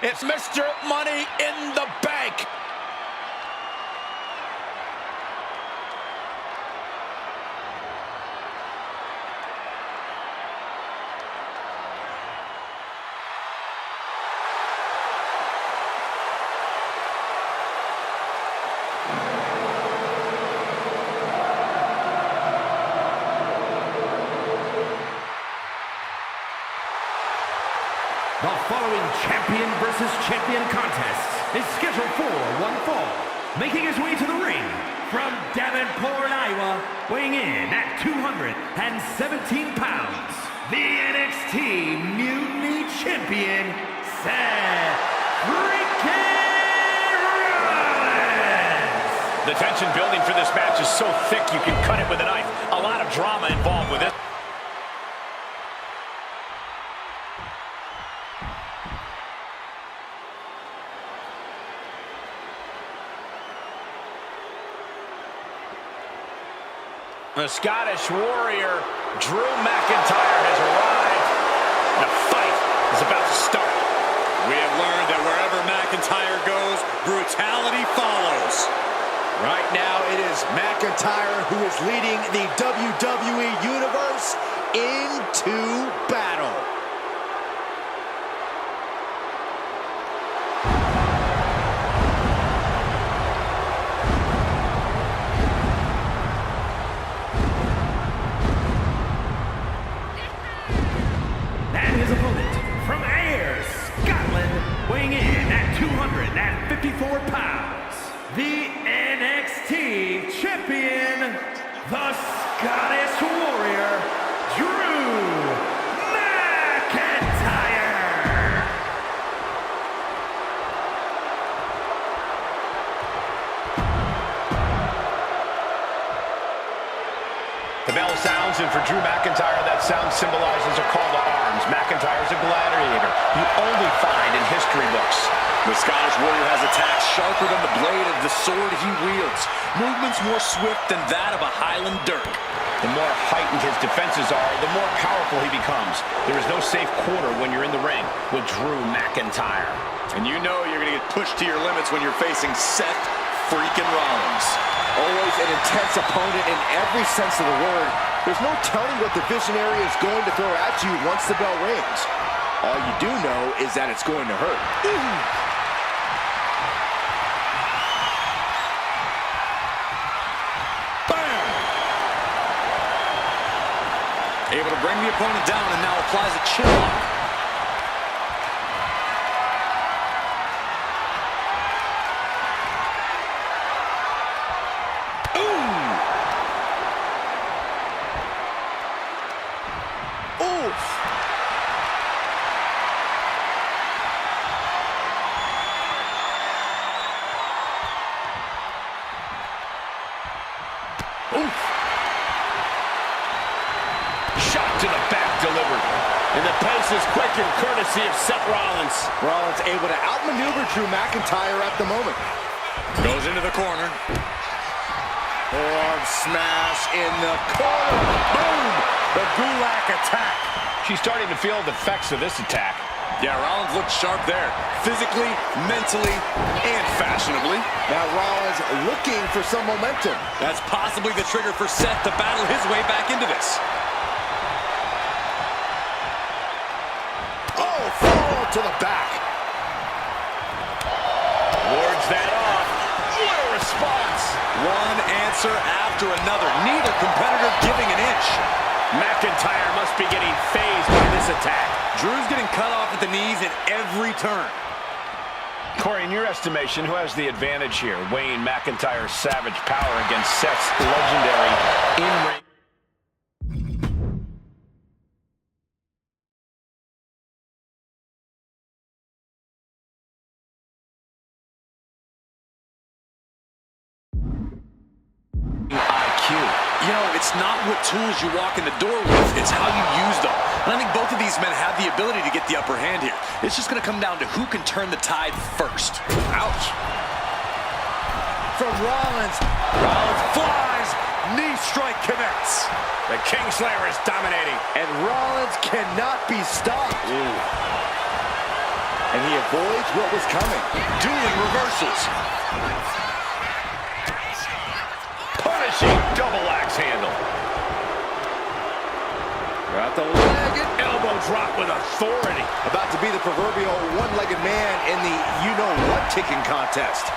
It's Mr. Money in the Bank. The following champion versus champion contest is scheduled for one fall. Making his way to the ring from Davenport, Iowa, weighing in at 217 pounds, the NXT Mutiny Champion, Seth freaking Rollins! The tension building for this match is so thick you can cut it with a knife. A lot of drama involved with it. The Scottish Warrior, Drew McIntyre, has arrived. The fight is about to start. We have learned that wherever McIntyre goes, brutality follows. Right now, it is McIntyre who is leading the WWE Universe into battle. His opponent from Ayr, Scotland, weighing in at 254 pounds, the NXT Champion, the Scottish Warrior, Drew McIntyre. The bell sounds, and for Drew McIntyre, that sound symbolizes a call to arms. McIntyre's a gladiator you only find in history books. The Scottish Warrior has attacks sharper than the blade of the sword he wields. Movements more swift than that of a Highland dirk. The more heightened his defenses are, the more powerful he becomes. There is no safe corner when you're in the ring with Drew McIntyre. And you know you're going to get pushed to your limits when you're facing Seth freaking Rollins. Always an intense opponent in every sense of the word. There's no telling what the Visionary is going to throw at you once the bell rings. All you do know is that it's going to hurt. Bam! Able to bring the opponent down and now applies a chin lock. Shot to the back delivered. And the pace is quick and courtesy of Seth Rollins. Rollins able to outmaneuver Drew McIntyre at the moment. Goes into the corner. Arm smash in the corner. Boom! The Gulak attack. She's starting to feel the effects of this attack. Yeah, Rollins looked sharp there. Physically, mentally, and fashionably. Now Rollins looking for some momentum. That's possibly the trigger for Seth to battle his way back into this. Oh, follow to the back. Wards that off. What a response. One answer after another. Neither competitor giving an inch. McIntyre must be getting phased by this attack. Drew's getting cut off at the knees in every turn. Corey, in your estimation, who has the advantage here? Weighing McIntyre's savage power against Seth's legendary in-ring. You know, it's not what tools you walk in the door with, it's how you use them. And I think both of these men have the ability to get the upper hand here. It's just going to come down to who can turn the tide first. Ouch. From Rollins. Rollins flies. Knee strike connects. The Kingslayer is dominating. And Rollins cannot be stopped. Ooh. and he avoids what was coming. Dueling reversals. Punishing double axe handle. Got the leg and Elbow drop with authority. about to be the proverbial one-legged man in the you-know-what kicking contest.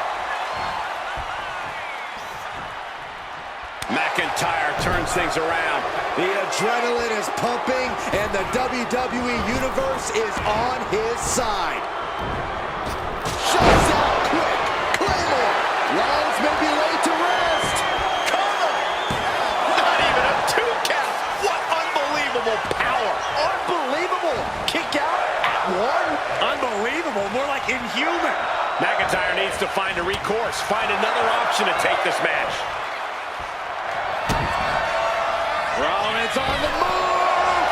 McIntyre turns things around. The adrenaline is pumping, and the WWE Universe is on his side. Shots out quick. Claymore. Rollins may be laid to rest. Cover. Not even a 2 count. What unbelievable power. Unbelievable. Kick out at 1. Unbelievable, more like inhuman. McIntyre needs to find a recourse, find another option to take this match. Rollins on the move.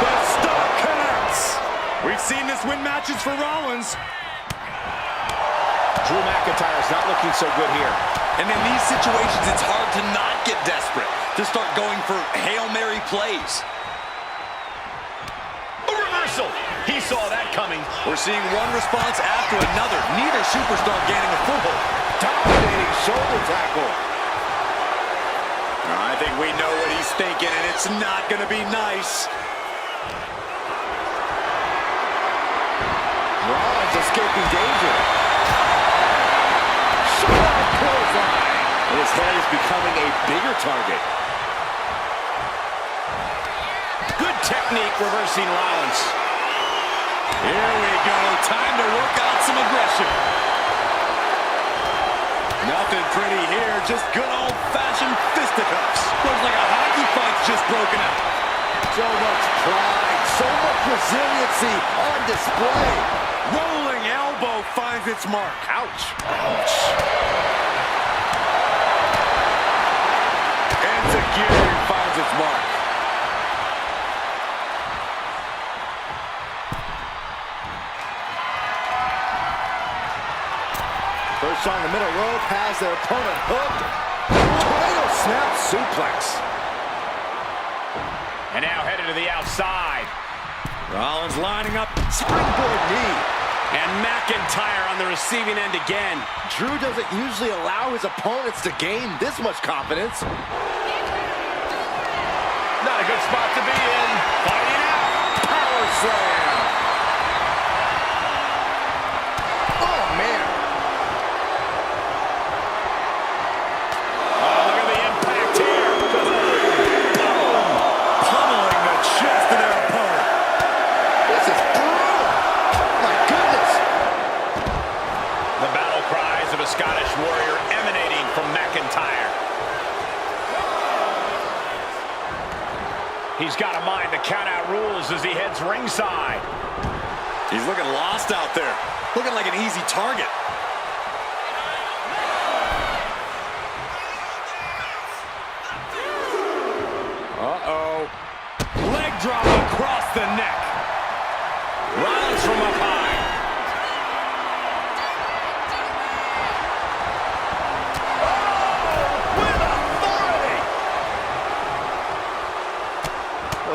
The star connects. We've seen this win matches for Rollins. Drew McIntyre's not looking so good here. And in these situations, it's hard to not get desperate, to start going for Hail Mary plays. A reversal. He saw that coming. We're seeing one response after another. Neither superstar gaining a foothold. Dominating shoulder tackle. I think we know what he's thinking, and it's not going to be nice. Rollins escaping danger. Sharp clothesline. And his head is becoming a bigger target. Good technique reversing Rollins. Here we go. Time to work out some aggression. Nothing pretty here. Just good old-fashioned fisticuffs. Looks like a hockey fight's just broken out. So much pride, so much resiliency on display. Rolling elbow finds its mark. Ouch. Ouch. Enziguri finds its mark. First on the middle rope has their opponent hooked. Tornado snap suplex. And now headed to the outside. Rollins lining up. Springboard knee. And McIntyre on the receiving end again. Drew doesn't usually allow his opponents to gain this much confidence. Not a good spot to be in. Fighting out. Power slam. Oh, man. Oh, look at the impact here. Pummeling the chest of their opponent. This is brutal. My goodness. The battle cries of a Scottish warrior emanating from McIntyre. He's got a mind to count out rules as he heads ringside. He's looking lost out there. Looking like an easy target. Uh-oh. Leg drop across the neck. Rollins from up high.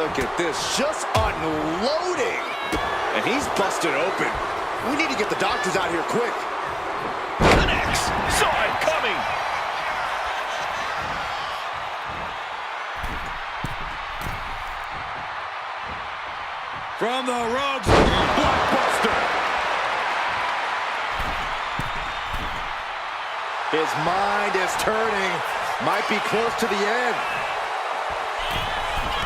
Look at this, just unloading. And he's busted open. We need to get the doctors out here quick. Connects. Saw it coming. From the ropes, blockbuster. His mind is turning. Might be close to the end.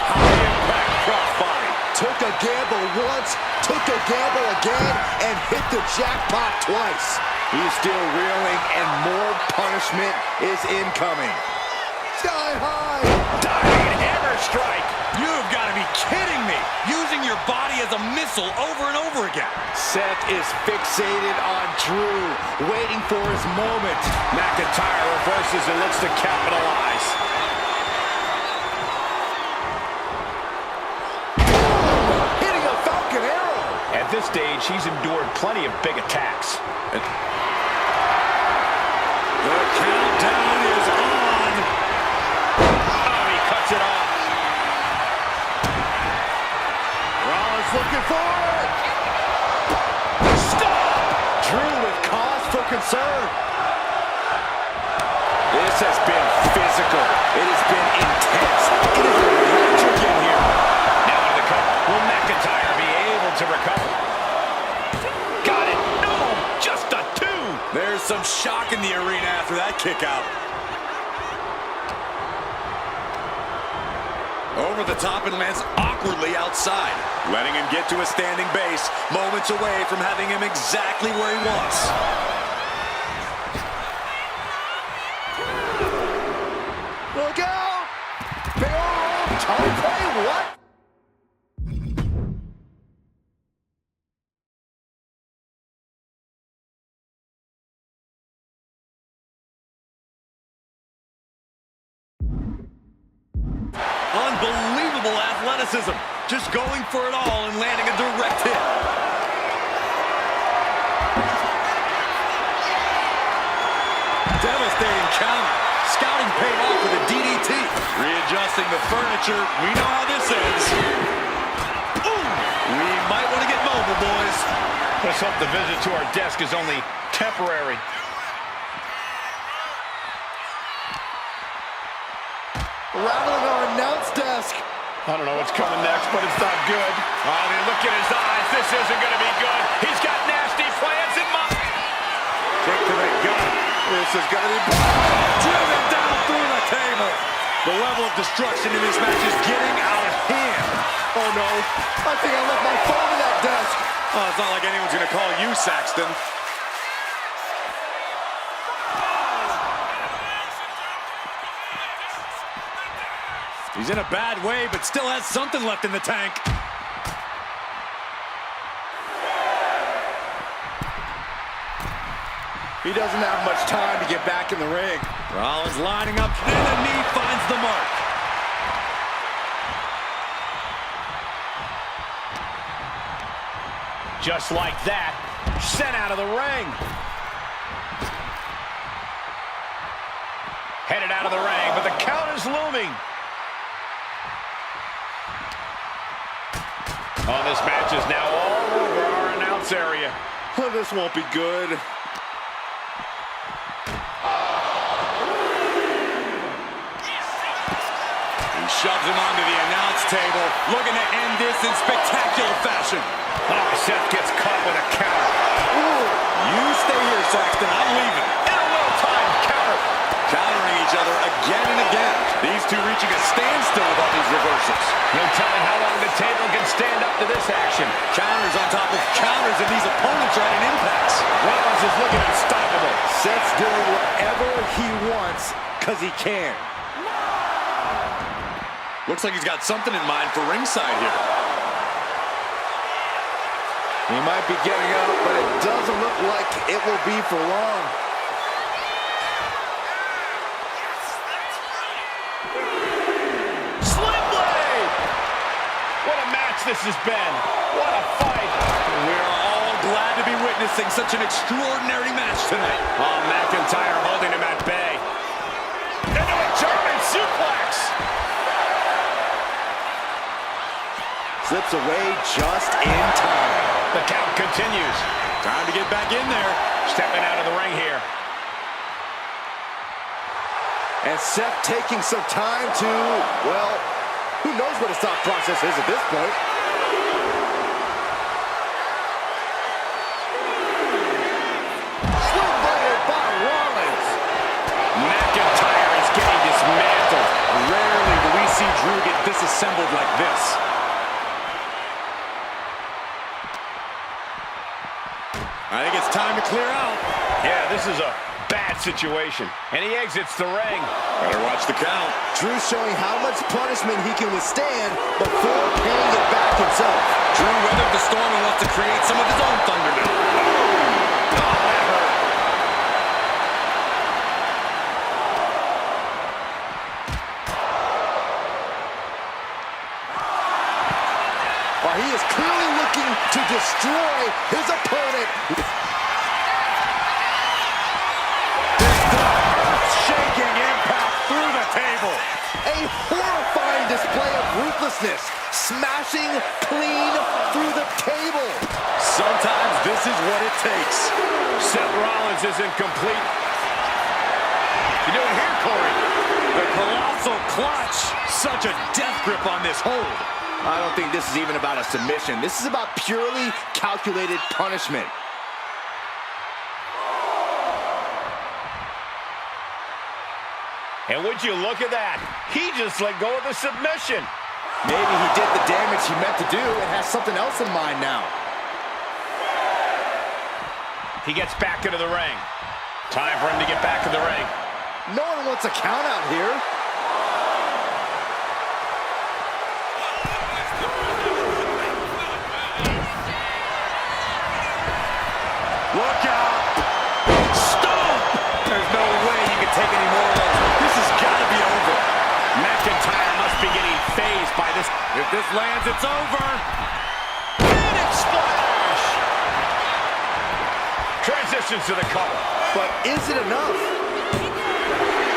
High impact crossbody. Took a gamble once, took a gamble again, and hit the jackpot twice. He's still reeling, and more punishment is incoming. Sky high. Diving hammer strike. You've got to be kidding me. Using your body as a missile over and over again. Seth is fixated on Drew, waiting for his moment. McIntyre reverses and looks to capitalize. Hitting a Falcon Arrow. At this stage, he's endured plenty of big attacks. The countdown is on. Oh, he cuts it off. Rollins looking for it. Over the top and lands awkwardly outside. Letting him get to a standing base, moments away from having him exactly where he wants. Look out! Play what? Unbelievable athleticism. Just going for it all and landing a direct hit. Devastating counter. Scouting paid off with a DDT. Readjusting the furniture. We know how this ends. Ooh, we might want to get mobile, boys. Let's hope the visit to our desk is only temporary. Rattling our announce desk. I don't know what's coming next, but it's not good. I mean, look at his eyes. This isn't going to be good. He's got nasty plans in mind. Kick to the gut. This is going to be driven down through the table. The level of destruction in this match is getting out of hand. Oh no, I think I left my phone in that desk. Oh, it's not like anyone's going to call you, Saxton. He's in a bad way, but still has something left in the tank. He doesn't have much time to get back in the ring. Rollins lining up, and the knee finds the mark. Just like that, sent out of the ring. Headed out of the ring, but the count is looming. Oh, this match is now all over our announce area. Oh, this won't be good. He shoves him onto the announce table, looking to end this in spectacular fashion. Oh, Seth gets caught with a counter. Ooh. You stay here, Saxton. I'm leaving. And a well-timed counter. Countering each other again and again. These two reaching a standstill with all these reversals. No telling how long the table can stand up to this action. Counters on top of counters, and these opponents are at an impasse. Rollins is looking unstoppable. Seth's doing whatever he wants, because he can. Looks like he's got something in mind for ringside here. He might be getting up, but it doesn't look like it will be for long. Sling blade! What a match this has been. What a fight. We're all glad to be witnessing such an extraordinary match tonight. Oh, McIntyre holding him at bay. Into a German suplex. Slips away just in time. The count continues. Time to get back in there. Stepping out of the ring here. And Seth taking some time to, well, who knows what his thought process is at this point. Slim-bladed by Rollins. McIntyre is getting dismantled. Rarely do we see Drew get disassembled like this. I think it's time to clear out. Yeah, this is a bad situation. And he exits the ring. Better watch the count. Drew's showing how much punishment he can withstand before paying it back himself. Drew weathered the storm and wants to create some of his own thunder now. Oh, that hurt. While he is clearly looking to destroy his opponent. Shaking impact through the table. A horrifying display of ruthlessness, smashing clean through the table. Sometimes this is what it takes. Seth Rollins isn't complete. You doing here, Corey? The colossal clutch. Such a death grip on this hold. I don't think this is even about a submission. This is about purely calculated punishment. And would you look at that? He just let go of the submission. Maybe he did the damage he meant to do and has something else in mind now. He gets back into the ring. Time for him to get back in the ring. No one wants a count out here. Look out! Stop! There's no way you can take any more of those. This has got to be over. McIntyre must be getting phased by this. If this lands, it's over. Panic splash! Transitions to the cover. But is it enough?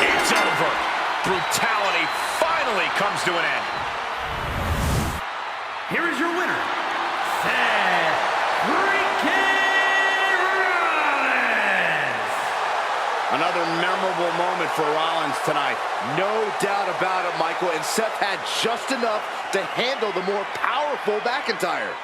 It's over. Brutality finally comes to an end. Here is your winner, Seth freaking Rollins. Another memorable moment for Rollins tonight. No doubt about it, Michael. And Seth had just enough to handle the more powerful McIntyre.